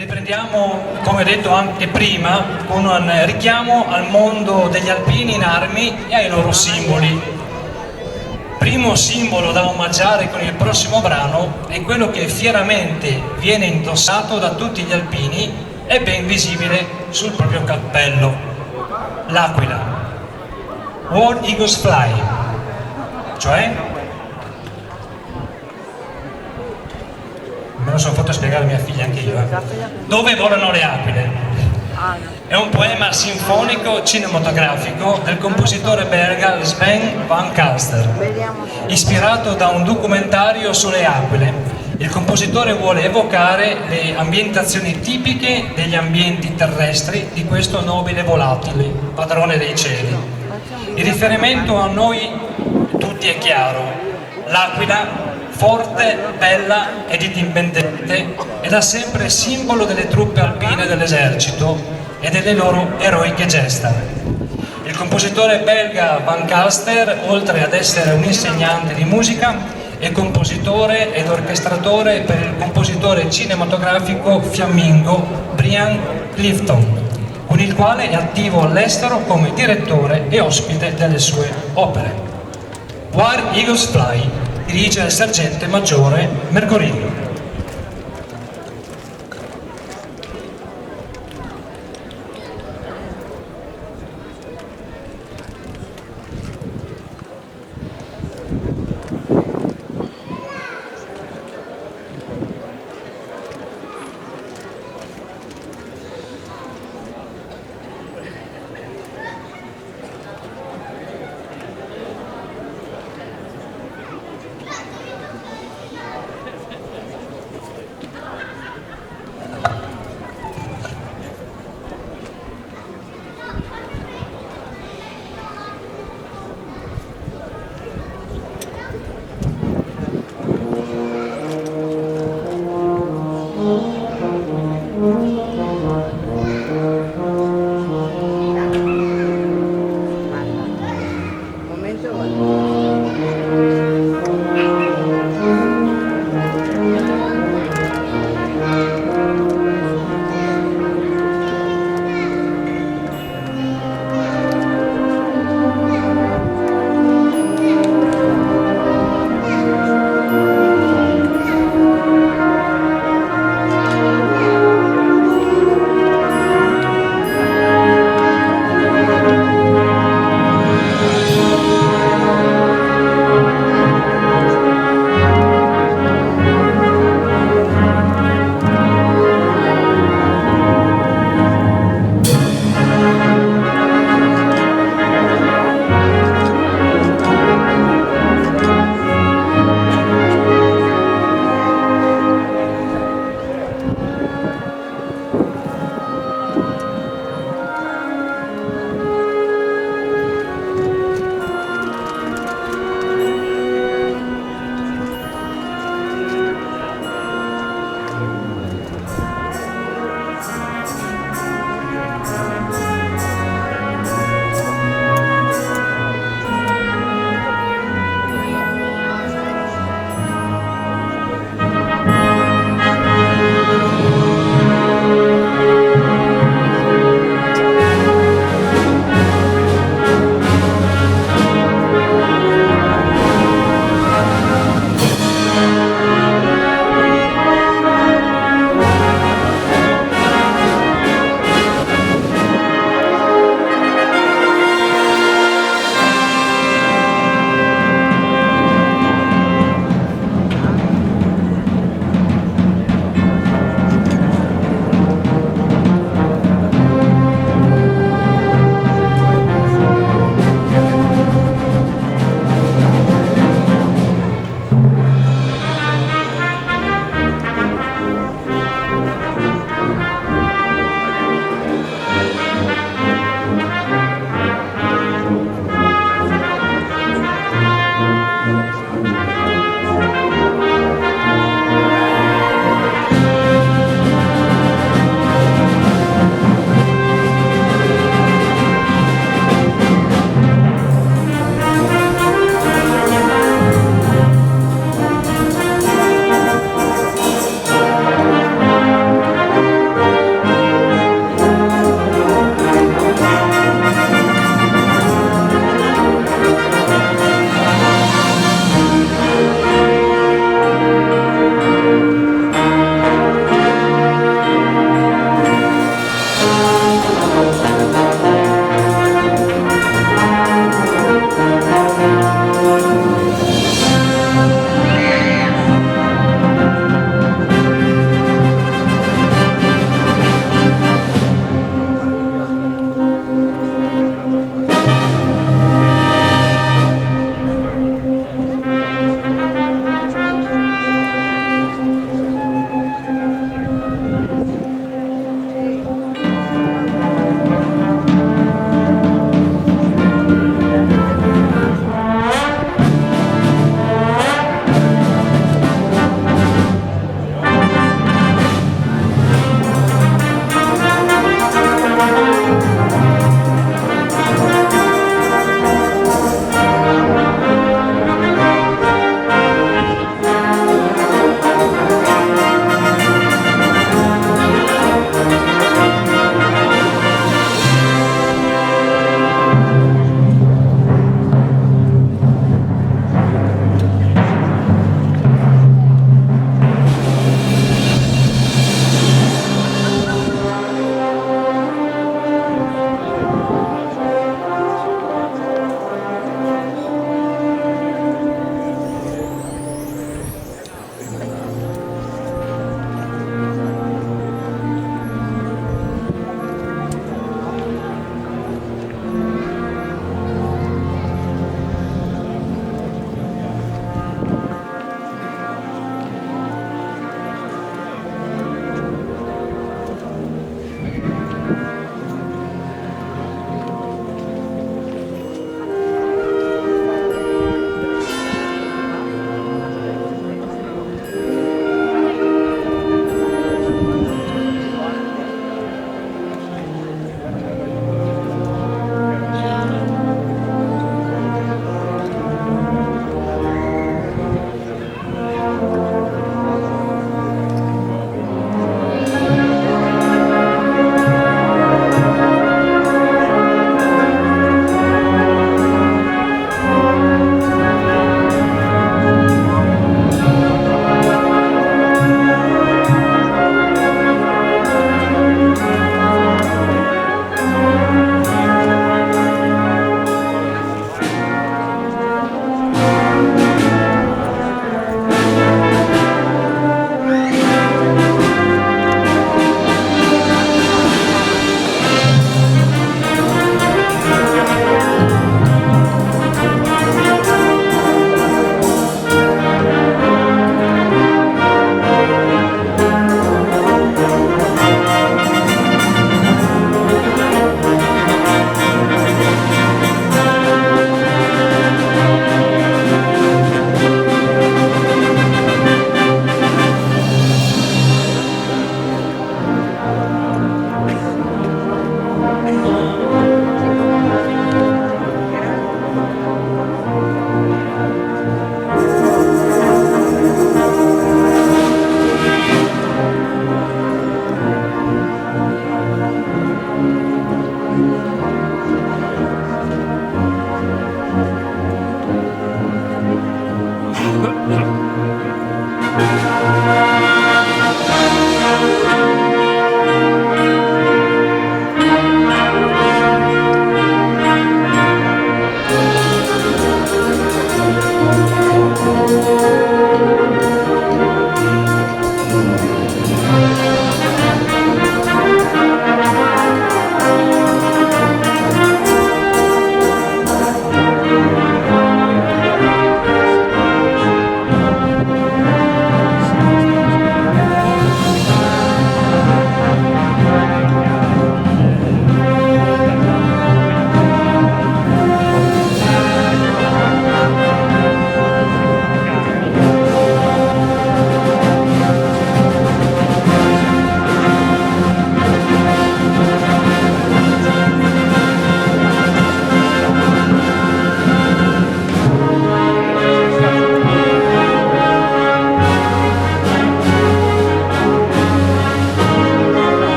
Riprendiamo, come detto anche prima, con un richiamo al mondo degli alpini in armi e ai loro simboli. Primo simbolo da omaggiare con il prossimo brano è quello che fieramente viene indossato da tutti gli alpini e ben visibile sul proprio cappello: l'aquila. Where Eagles Fly, cioè, me lo sono fatto spiegare a mia figlia anche io, dove volano le aquile. È un poema sinfonico cinematografico del compositore belga Sven Van Calster, ispirato da un documentario sulle aquile. Il compositore vuole evocare le ambientazioni tipiche degli ambienti terrestri di questo nobile volatile, padrone dei cieli. Il riferimento a noi tutti è chiaro: l'aquila, forte, bella ed indipendente, è da sempre simbolo delle truppe alpine dell'esercito e delle loro eroiche gesta. Il compositore belga Van Calster, oltre ad essere un insegnante di musica, è compositore ed orchestratore per il compositore cinematografico fiammingo Brian Clifton, con il quale è attivo all'estero come direttore e ospite delle sue opere. Where Eagles Fly, dirige il sergente maggiore Mercorini.